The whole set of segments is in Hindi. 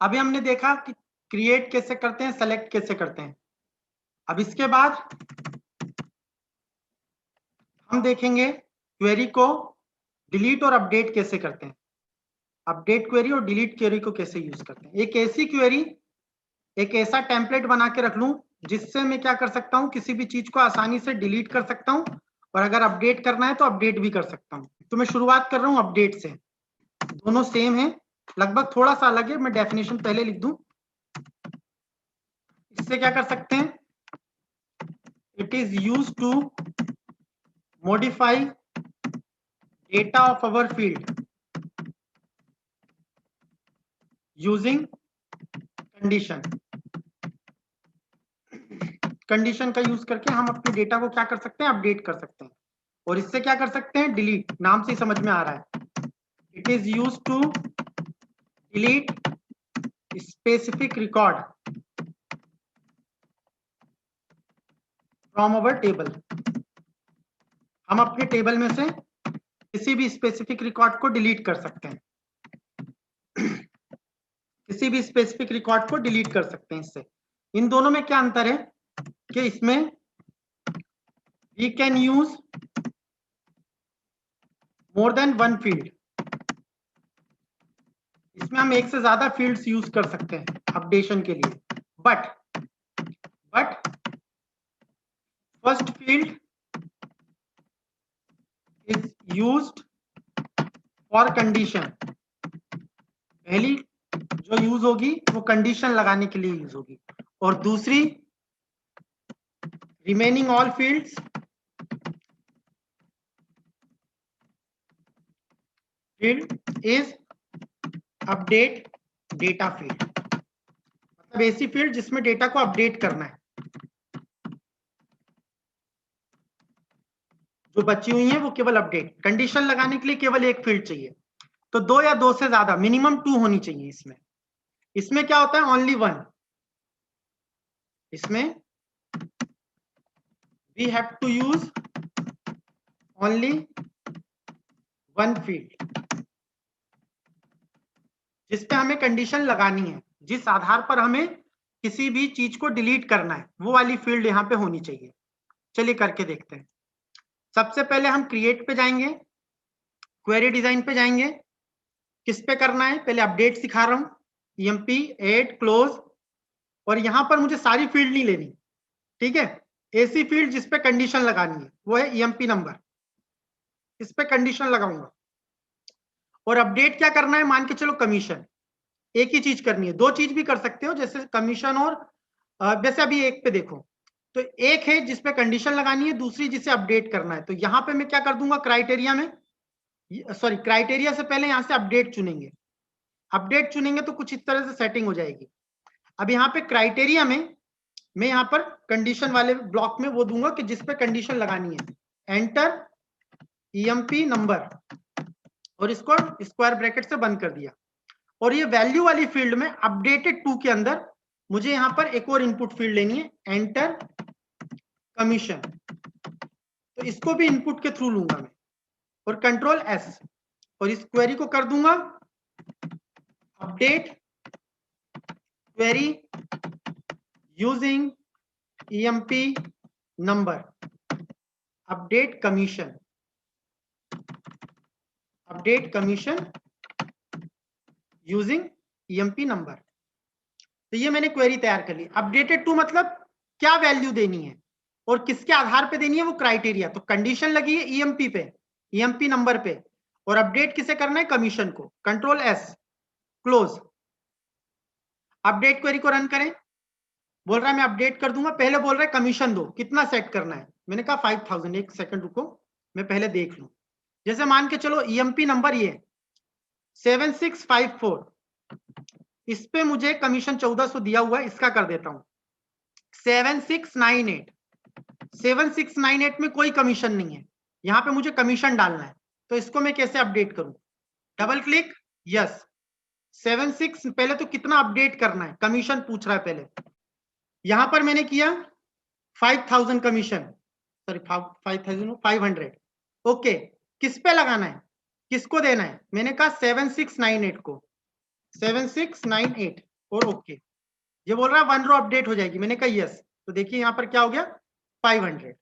अभी हमने देखा कि क्रिएट कैसे करते हैं, सेलेक्ट कैसे करते हैं। अब इसके बाद हम देखेंगे क्वेरी को डिलीट और अपडेट कैसे करते हैं। अपडेट क्वेरी और डिलीट क्वेरी को कैसे यूज करते हैं। एक ऐसी क्वेरी, एक ऐसा टेम्पलेट बना के रख लूं जिससे मैं क्या कर सकता हूं, किसी भी चीज को आसानी से डिलीट कर सकता हूं और अगर अपडेट करना है तो अपडेट भी कर सकता हूं। तो मैं शुरुआत कर रहा हूं अपडेट से। दोनों सेम है, लगभग थोड़ा सा अलग है। मैं डेफिनेशन पहले लिख दूं। इससे क्या कर सकते हैं, it is use to modify data of our field using condition. Condition का यूज करके हम अपने डेटा को क्या कर सकते हैं, अपडेट कर सकते हैं। और इससे क्या कर सकते हैं, डिलीट। नाम से ही समझ में आ रहा है, it is use to delete specific record from our table. हम अपने टेबल में से किसी भी स्पेसिफिक रिकॉर्ड को डिलीट कर सकते हैं। किसी भी स्पेसिफिक रिकॉर्ड को डिलीट कर सकते हैं। इससे इन दोनों में क्या अंतर है कि इसमें we can use more than one field. इसमें हम एक से ज्यादा फील्ड्स यूज कर सकते हैं अपडेशन के लिए। But first field is used for condition. पहली जो यूज होगी वो कंडीशन लगाने के लिए यूज होगी और दूसरी remaining all fields field is update data field. मतलब ऐसी फील्ड जिसमें डेटा को अपडेट करना है। जो बची हुई है वो केवल अपडेट। कंडीशन लगाने के लिए केवल एक फील्ड चाहिए, तो दो या दो से ज्यादा, मिनिमम 2 होनी चाहिए। इसमें क्या होता है, ओनली 1। इसमें we have to use only 1 field जिसपे हमें कंडीशन लगानी है, जिस आधार पर हमें किसी भी चीज को डिलीट करना है, वो वाली फील्ड यहां पे होनी चाहिए। चलिए करके देखते हैं। सबसे पहले हम क्रिएट पे जाएंगे, क्वेरी डिजाइन पे जाएंगे। किस पे करना है, पहले अपडेट सिखा रहा हूं, ईएमपी एड क्लोज। और यहां पर मुझे सारी फील्ड नहीं लेनी, ठीक है। ऐसी फील्ड जिसपे कंडीशन लगानी है वो है ईएमपी नंबर, इस पे कंडीशन लगाऊंगा। और अपडेट क्या करना है, मान के चलो कमीशन। एक ही चीज करनी है, दो चीज भी कर सकते हो, जैसे कमीशन और जैसे अभी एक पे देखो, तो एक है जिसपे कंडीशन लगानी है, दूसरी जिसे अपडेट करना है। तो यहां पे मैं क्या कर दूंगा, क्राइटेरिया में, सॉरी क्राइटेरिया से पहले यहां से अपडेट चुनेंगे। अपडेट चुनेंगे तो कुछ इस तरह से सेटिंग हो जाएगी। अब यहाँ पे क्राइटेरिया में मैं यहाँ पर कंडीशन वाले ब्लॉक में वो दूंगा कि जिसपे कंडीशन लगानी है, एंटर ईएमपी नंबर, और इसको स्क्वायर ब्रैकेट से बंद कर दिया। और ये वैल्यू वाली फील्ड में अपडेटेड 2 के अंदर मुझे यहां पर एक और इनपुट फील्ड लेनी है, एंटर कमीशन। तो इसको भी इनपुट के थ्रू लूंगा मैं, और कंट्रोल एस, और इस क्वेरी को कर दूंगा update query using EMP number, update commission, update commission using EMP number. तो ये मैंने क्वेरी तैयार कर ली। अपडेटेड 2 मतलब क्या वैल्यू देनी है और किसके आधार पे देनी है, वो क्राइटेरिया। तो कंडीशन लगी है ईएमपी पे, ईएमपी नंबर पे, और अपडेट किसे करना है, कमीशन को। Control S, close. Update query को रन करें। बोल रहा है मैं अपडेट कर दूंगा, पहले बोल रहा है कमीशन दो, कितना सेट करना है। मैंने कहा 5000। एक सेकंड रुको, मैं पहले देख लूं। जैसे मान के चलो ईएमपी नंबर ये 7654, इस पे मुझे कमीशन 1400 दिया हुआ है, इसका कर देता हूं 7698। 7698 में कोई कमीशन नहीं है, यहां पे मुझे कमीशन डालना है। तो इसको मैं कैसे अपडेट करूं, डबल क्लिक, यस 76। पहले तो कितना अपडेट करना है, कमीशन पूछ रहा है पहले। यहां पर मैंने किया 5000 कमीशन, सॉरी 5500। ओके, किस पे लगाना है, किसको देना है, मैंने कहा 7698 को, 7698। और ओके। ये बोल रहा है 1 रो अपडेट हो जाएगी, मैंने कहा यस। तो देखिए यहाँ पर क्या हो गया 500।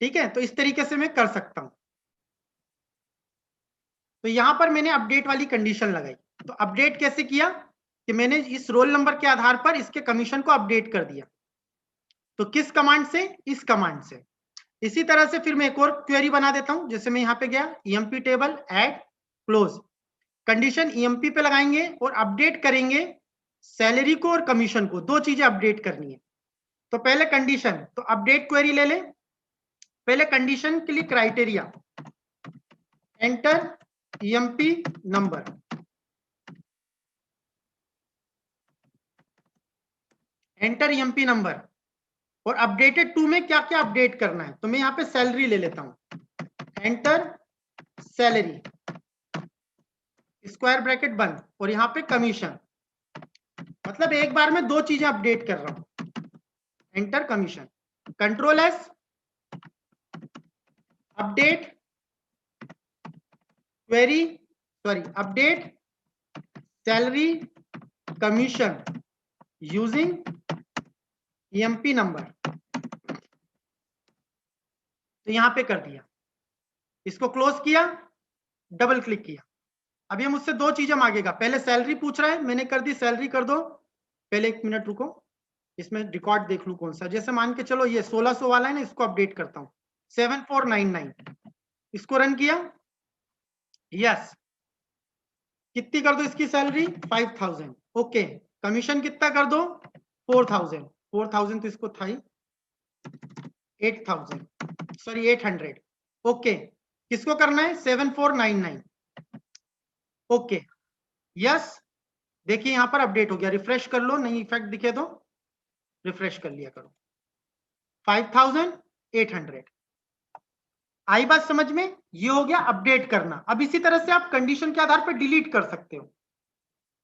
ठीक है, तो इस तरीके से मैं कर सकता हूं। तो यहां पर मैंने अपडेट वाली कंडीशन लगाई। तो अपडेट कैसे किया कि मैंने इस रोल नंबर के आधार पर इसके कमीशन को अपडेट कर दिया। तो किस कमांड से? इस कमांड से। इसी तरह से फिर मैं एक और क्वेरी बना देता हूं। जैसे मैं यहां पे गया EMP table add close, condition EMP पे लगाएंगे और अपडेट करेंगे सैलरी को और कमीशन को, दो चीजें अपडेट करनी है। तो पहले कंडीशन, तो अपडेट क्वेरी ले ले। पहले कंडीशन के लिए criteria enter EMP number, enter EMP number. और अपडेटेड टू में क्या क्या अपडेट करना है, तो मैं यहां पे सैलरी ले लेता हूं, एंटर सैलरी स्क्वायर ब्रैकेट बंद, और यहां पे कमीशन। मतलब एक बार में दो चीजें अपडेट कर रहा हूं, enter commission. Control S, update query, sorry update salary commission using EMP number. तो यहां पे कर दिया, इसको क्लोज किया, डबल क्लिक किया। अभी मुझसे दो चीजें मांगेगा, पहले सैलरी पूछ रहा है, मैंने कर दी सैलरी कर दो। पहले 1 मिनट रुको, इसमें रिकॉर्ड देख लूं कौन सा। जैसे मान के चलो ये 1600 वाला है ना, इसको अपडेट करता हूं 7499। इसको रन किया, यस। कितनी कर दो इसकी सैलरी 5000, ओके। कमीशन कितना कर दो 4000, 4000 तो इसको था ही 8000, सॉरी 800, ओके। किसको करना है 7499, ओके यस। देखिए यहां पर अपडेट हो गया, रिफ्रेश कर लो, नहीं इफेक्ट दिखे तो रिफ्रेश कर लिया करो। 5800 आई बात समझ में? ये हो गया अपडेट करना। अब इसी तरह से आप कंडीशन के आधार पर डिलीट कर सकते हो।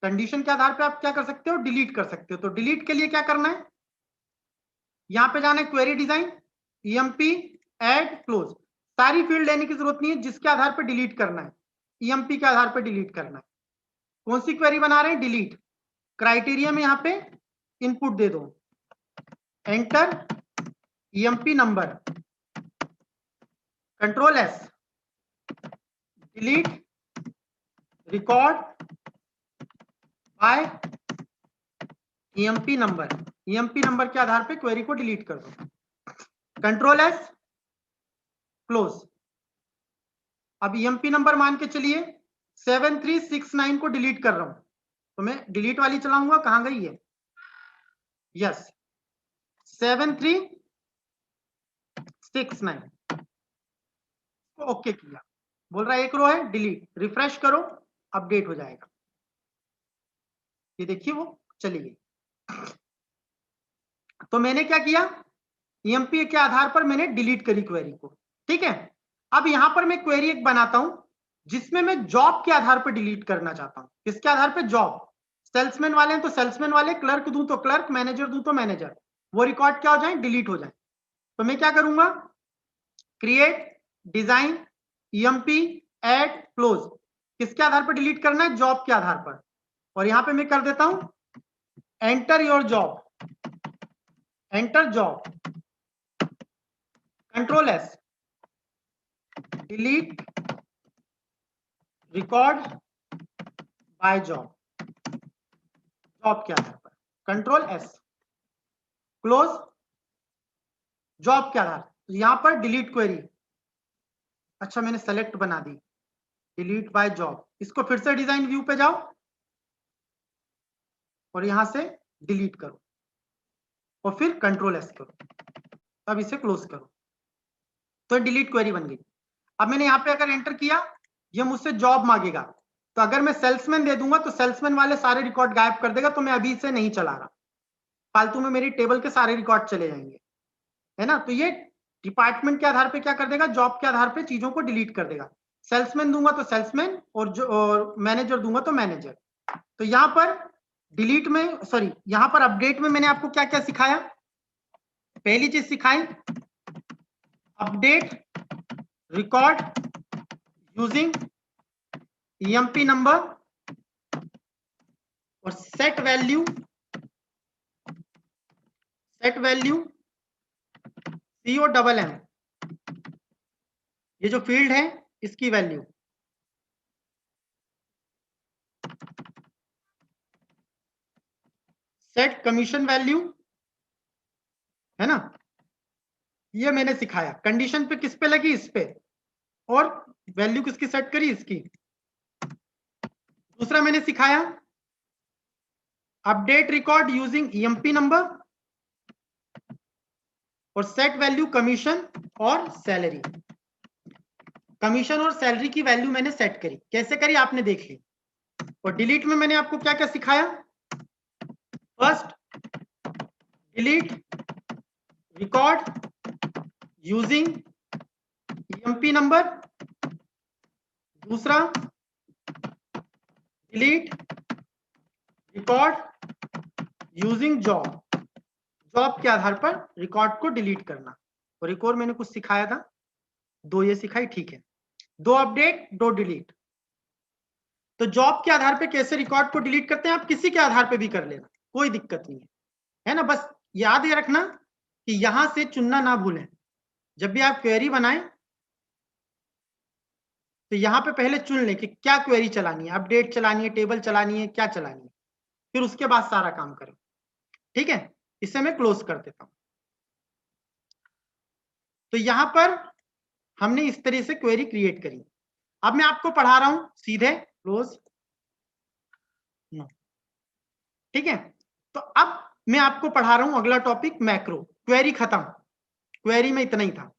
कंडीशन के आधार पर आप क्या कर सकते हो, डिलीट कर सकते हो। तो डिलीट के लिए क्या करना है, यहां पे जाना है query design, EMP add close. सारी फील्ड लेने की जरूरत नहीं है, जिसके आधार पर डिलीट करना है ईएमपी के आधार पर डिलीट करना है। कौन सी क्वेरी बना रहे हैं, डिलीट। क्राइटेरिया में यहां पे इनपुट दे दो, enter EMP number, control S, delete record by EMP number. EMP number के आधार पे क्वेरी को डिलीट कर दो, कंट्रोल एस क्लोज। अब ईएमपी नंबर मान के चलिए 7369 को डिलीट कर रहा हूं, तो मैं डिलीट वाली चलाऊंगा, कहां गई है, यस 7369 ओके किया। बोल रहा है एक रो है डिलीट, रिफ्रेश करो अपडेट हो जाएगा। ये देखिए वो चली गई। तो मैंने क्या किया, ईएमपी के आधार पर मैंने डिलीट करी क्वेरी को, ठीक है। अब यहां पर मैं क्वेरी एक बनाता हूं जिसमें मैं जॉब के आधार पर डिलीट करना चाहता हूं। किसके आधार पर, जॉब। सेल्समैन वाले हैं तो सेल्समैन वाले, क्लर्क दूं तो क्लर्क, मैनेजर दूं तो मैनेजर, वो रिकॉर्ड क्या हो जाए, डिलीट हो जाए। तो मैं क्या करूंगा, create design EMP add close. किसके आधार पर डिलीट करना है, जॉब के आधार पर। और यहां पे मैं कर देता हूं enter your job, enter job, control S, delete record by job, job के आधार पर, कंट्रोल एस क्लोज। जॉब के आधार, यहां पर डिलीट क्वेरी, अच्छा मैंने सेलेक्ट बना दी, डिलीट बाय जॉब। इसको फिर से डिजाइन व्यू पे जाओ और यहां से डिलीट करो और फिर कंट्रोल एस करो, तब इसे क्लोज करो। तो डिलीट क्वेरी बन गई। अब मैंने यहां पे अगर एंटर किया, ये मुझसे जॉब मांगेगा, तो अगर मैं सेल्समैन दे दूंगा तो सेल्समैन वाले सारे रिकॉर्ड गायब कर देगा। तो मैं अभी इसे नहीं चला रहा, फालतू में मेरी टेबल के सारे रिकॉर्ड चले जाएंगे, है ना। तो ये डिपार्टमेंट के आधार पे क्या कर देगा, जॉब के आधार पे चीजों को डिलीट कर देगा। सेल्समैन दूंगा तो सेल्समैन, और मैनेजर दूंगा तो मैनेजर। तो यहां पर डिलीट में, सॉरी यहां पर अपडेट में मैंने आपको क्या क्या सिखाया। पहली चीज सिखाई update record using EMP number, और सेट वैल्यू COMM, ये जो फील्ड है इसकी वैल्यू। सेट कमीशन वैल्यू, है ना, ये मैंने सिखाया। कंडीशन पे किस पे लगी, इस पे, और वैल्यू किसकी सेट करी, इसकी। दूसरा मैंने सिखाया update record using EMP number, और सेट वैल्यू कमीशन और सैलरी। कमीशन और सैलरी की वैल्यू मैंने सेट करी, कैसे करी आपने देख ली। और डिलीट में मैंने आपको क्या क्या सिखाया। First, delete record using EMP number. दूसरा, delete record using job, job के आधार पर रिकॉर्ड को डिलीट करना। और एक और मैंने कुछ सिखाया था, दो ये सिखाई, ठीक है, दो अपडेट दो डिलीट। तो जॉब के आधार पे कैसे रिकॉर्ड को डिलीट करते हैं, आप किसी के आधार पे भी कर लेना, कोई दिक्कत नहीं है ना। बस याद ये रखना कि यहां से चुनना ना भूलें। जब भी आप क्वेरी बनाएं तो यहां पे पहले चुन लें कि क्या क्वेरी चलानी है, अपडेट चलानी है, टेबल चलानी है, क्या चलानी है, फिर उसके बाद सारा काम करें। ठीक है, इसे मैं क्लोज कर देता हूं। तो यहां पर हमने इस तरह से क्वेरी क्रिएट करी। अब मैं आपको पढ़ा रहा हूं सीधे क्लोज। ठीक है, तो अब मैं आपको पढ़ा रहा हूं अगला टॉपिक, मैक्रो। क्वेरी खत्म, क्वेरी में इतना ही था।